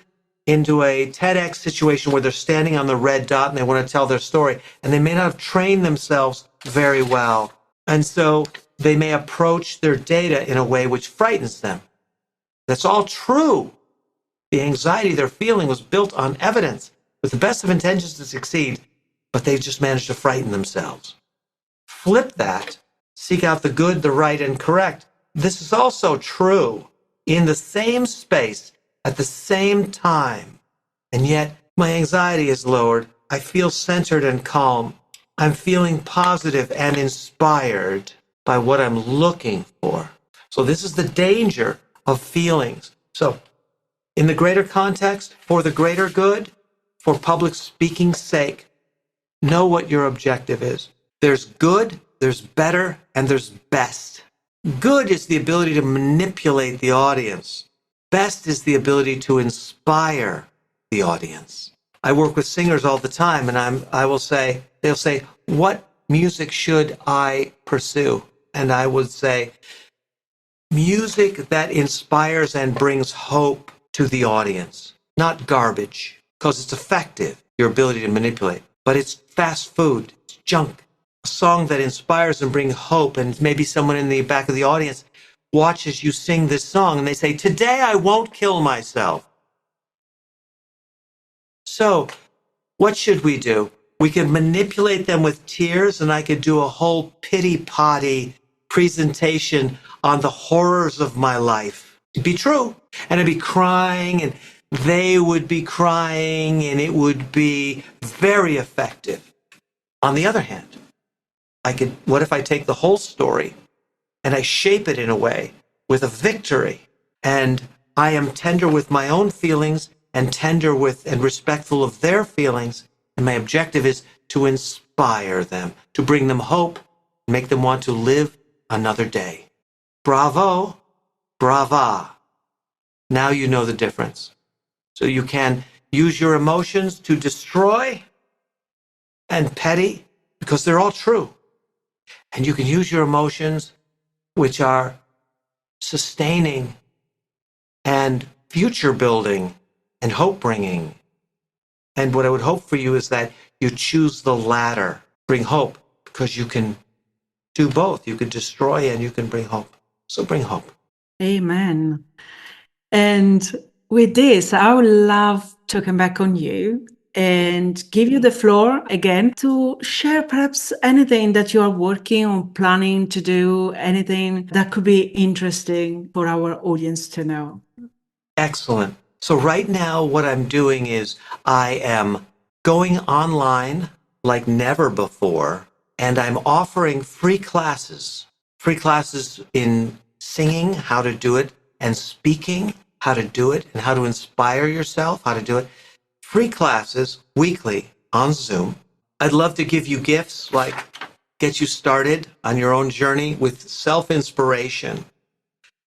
into a TEDx situation where they're standing on the red dot and they want to tell their story, and they may not have trained themselves very well. And so they may approach their data in a way which frightens them. That's all true. The anxiety they're feeling was built on evidence with the best of intentions to succeed, but they've just managed to frighten themselves. Flip that, seek out the good, the right, and correct. This is also true in the same space at the same time. And yet my anxiety is lowered. I feel centered and calm. I'm feeling positive and inspired by what I'm looking for. So this is the danger of feelings. So in the greater context, for the greater good, for public speaking's sake, know what your objective is. There's good, there's better, and there's best. Good is the ability to manipulate the audience. Best is the ability to inspire the audience. I work with singers all the time, and they'll say, what music should I pursue? And I would say, music that inspires and brings hope to the audience, not garbage, because it's effective, your ability to manipulate. But it's fast food, it's junk. A song that inspires and brings hope, and maybe someone in the back of the audience watches you sing this song and they say, today I won't kill myself. So what should we do? We can manipulate them with tears, and I could do a whole pity-potty presentation on the horrors of my life. It'd be true. And I'd be crying, and they would be crying, and it would be very effective. On the other hand, what if I take the whole story and I shape it in a way with a victory, and I am tender with my own feelings and tender with and respectful of their feelings, and my objective is to inspire them, to bring them hope, make them want to live another day. Bravo, brava. Now you know the difference. So you can use your emotions to destroy and petty, because they're all true. And you can use your emotions, which are sustaining and future building and hope bringing. And what I would hope for you is that you choose the latter, bring hope, because you can do both. You can destroy and you can bring hope. So bring hope. Amen. And with this, I would love to come back on you and give you the floor again to share perhaps anything that you are working on, planning to do, anything that could be interesting for our audience to know. Excellent. So right now, what I'm doing is I am going online like never before, and I'm offering free classes in singing, how to do it, and speaking, how to do it, and how to inspire yourself, how to do it. Free classes weekly on Zoom. I'd love to give you gifts like get you started on your own journey with self-inspiration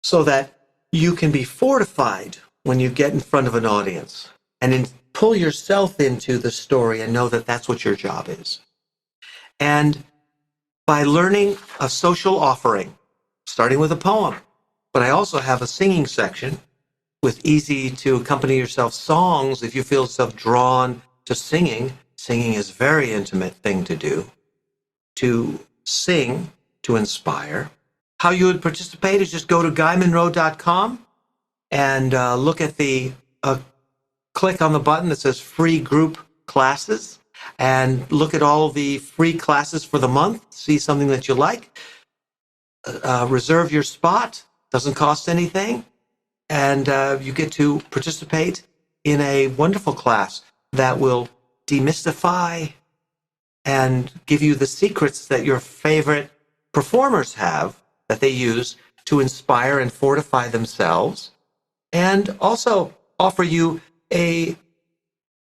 so that you can be fortified when you get in front of an audience and pull yourself into the story and know that that's what your job is. And by learning a social offering, starting with a poem, but I also have a singing section with easy to accompany yourself songs if you feel yourself drawn to singing. Singing is a very intimate thing to do, to sing, to inspire. How you would participate is just go to guymonroe.com and look at the click on the button that says free group classes and look at all the free classes for the month. See something that you like. Reserve your spot. Doesn't cost anything. And you get to participate in a wonderful class that will demystify and give you the secrets that your favorite performers have that they use to inspire and fortify themselves, and also offer you a,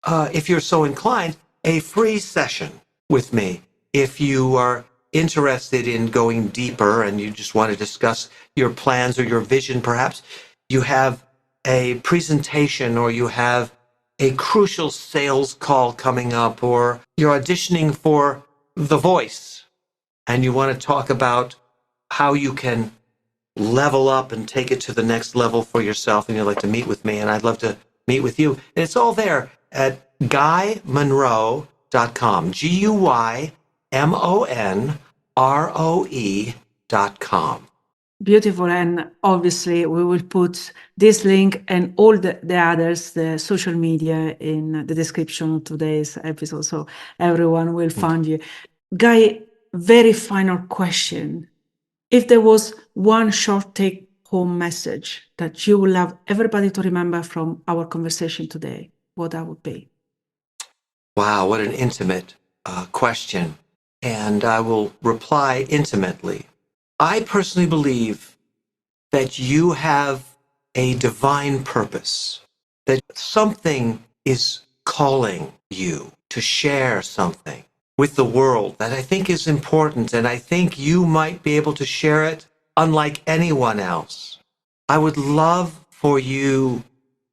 if you're so inclined, a free session with me. If you are interested in going deeper and you just want to discuss your plans or your vision, perhaps you have a presentation or you have a crucial sales call coming up, or you're auditioning for The Voice and you want to talk about how you can level up and take it to the next level for yourself, and you'd like to meet with me, and I'd love to meet with you. And it's all there at guymonroe.com, GUYMONROE.com. Beautiful. And obviously, we will put this link and all the others, the social media, in the description of today's episode. So everyone will find you. Guy, very final question. If there was one short take home message that you would love everybody to remember from our conversation today, what that would be? Wow, what an intimate question. And I will reply intimately. I personally believe that you have a divine purpose, that something is calling you to share something with the world that I think is important, and I think you might be able to share it unlike anyone else. I would love for you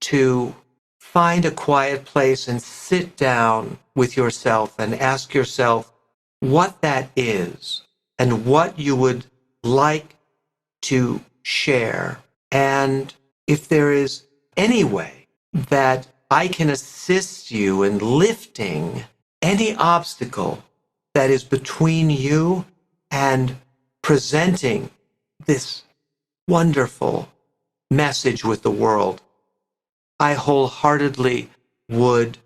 to find a quiet place and sit down with yourself and ask yourself what that is and what you would like to share. And if there is any way that I can assist you in lifting any obstacle that is between you and presenting this wonderful message with the world, I wholeheartedly would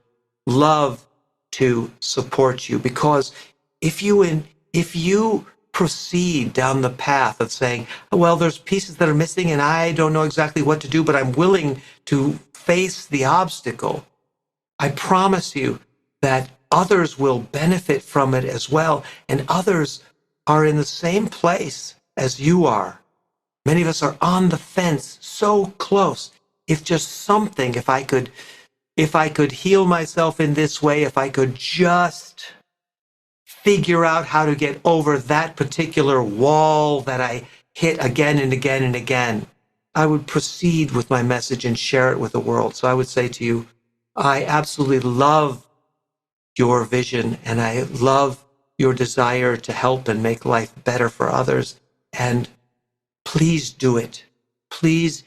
love to support you, because if you proceed down the path of saying, well, there's pieces that are missing and I don't know exactly what to do, but I'm willing to face the obstacle, I promise you that others will benefit from it as well, and others are in the same place as you are. Many of us are on the fence, so close. If just something, if I could heal myself in this way, if I could just figure out how to get over that particular wall that I hit again and again and again, I would proceed with my message and share it with the world. So I would say to you, I absolutely love your vision, and I love your desire to help and make life better for others. And please do it. Please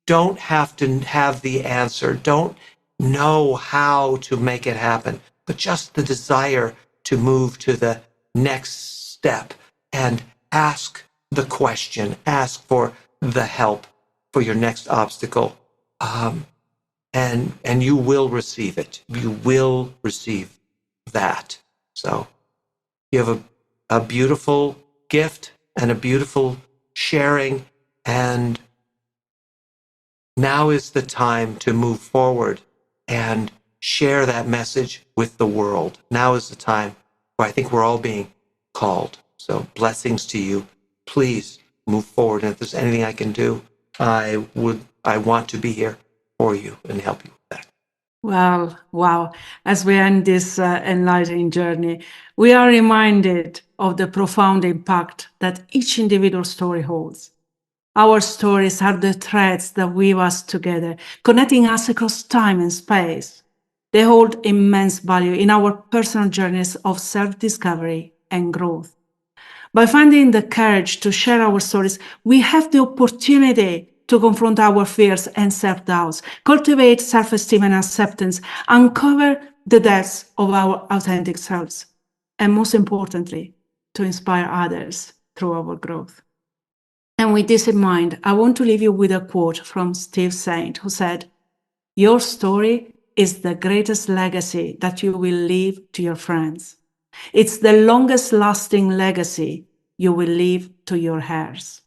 don't have to have the answer. Don't know how to make it happen, but just the desire to move to the next step and ask the question, ask for the help for your next obstacle. And you will receive it. You will receive that. So you have a beautiful gift and a beautiful sharing, and now is the time to move forward and share that message with the world. Now is the time where I think we're all being called. So blessings to you. Please move forward. And if there's anything I can do, I want to be here for you and help you with that. Wow, wow. As we end this enlightening journey, we are reminded of the profound impact that each individual story holds. Our stories are the threads that weave us together, connecting us across time and space. They hold immense value in our personal journeys of self-discovery and growth. By finding the courage to share our stories, we have the opportunity to confront our fears and self-doubts, cultivate self-esteem and acceptance, uncover the depths of our authentic selves, and most importantly, to inspire others through our growth. And with this in mind, I want to leave you with a quote from Steve Saint, who said, "Your story is the greatest legacy that you will leave to your friends. It's the longest lasting legacy you will leave to your heirs."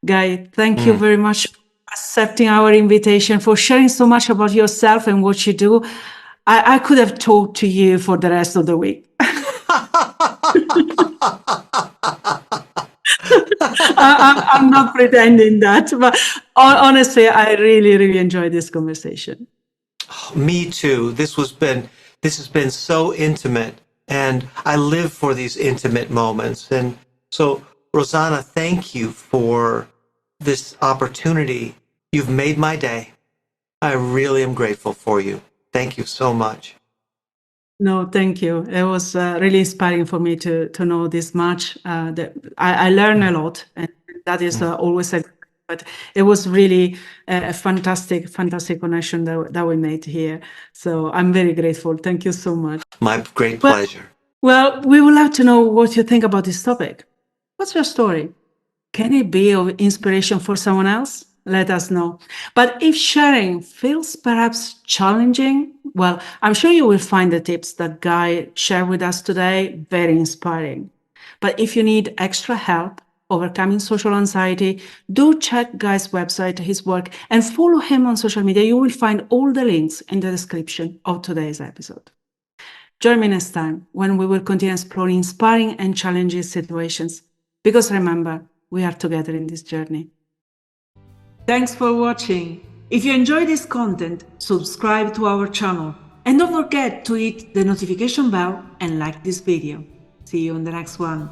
Guy, thank you very much for accepting our invitation, for sharing so much about yourself and what you do. I could have talked to you for the rest of the week. I'm not pretending that, but honestly, I really, really enjoyed this conversation. Me too. This has been so intimate, and I live for these intimate moments. And so, Rosanna, thank you for this opportunity. You've made my day. I really am grateful for you. Thank you so much. No, thank you. It was really inspiring for me to know this much. I learn a lot, and that is always a. But it was really a fantastic connection that we made here. So I'm very grateful. Thank you so much. My great pleasure. Well, we would love to know what you think about this topic. What's your story? Can it be of inspiration for someone else? Let us know. But if sharing feels perhaps challenging, well, I'm sure you will find the tips that Guy shared with us today very inspiring. But if you need extra help overcoming social anxiety, do check Guy's website, his work, and follow him on social media. You will find all the links in the description of today's episode. Join me next time when we will continue exploring inspiring and challenging situations. Because remember, we are together in this journey. Thanks for watching. If you enjoy this content, subscribe to our channel and don't forget to hit the notification bell and like this video. See you in the next one.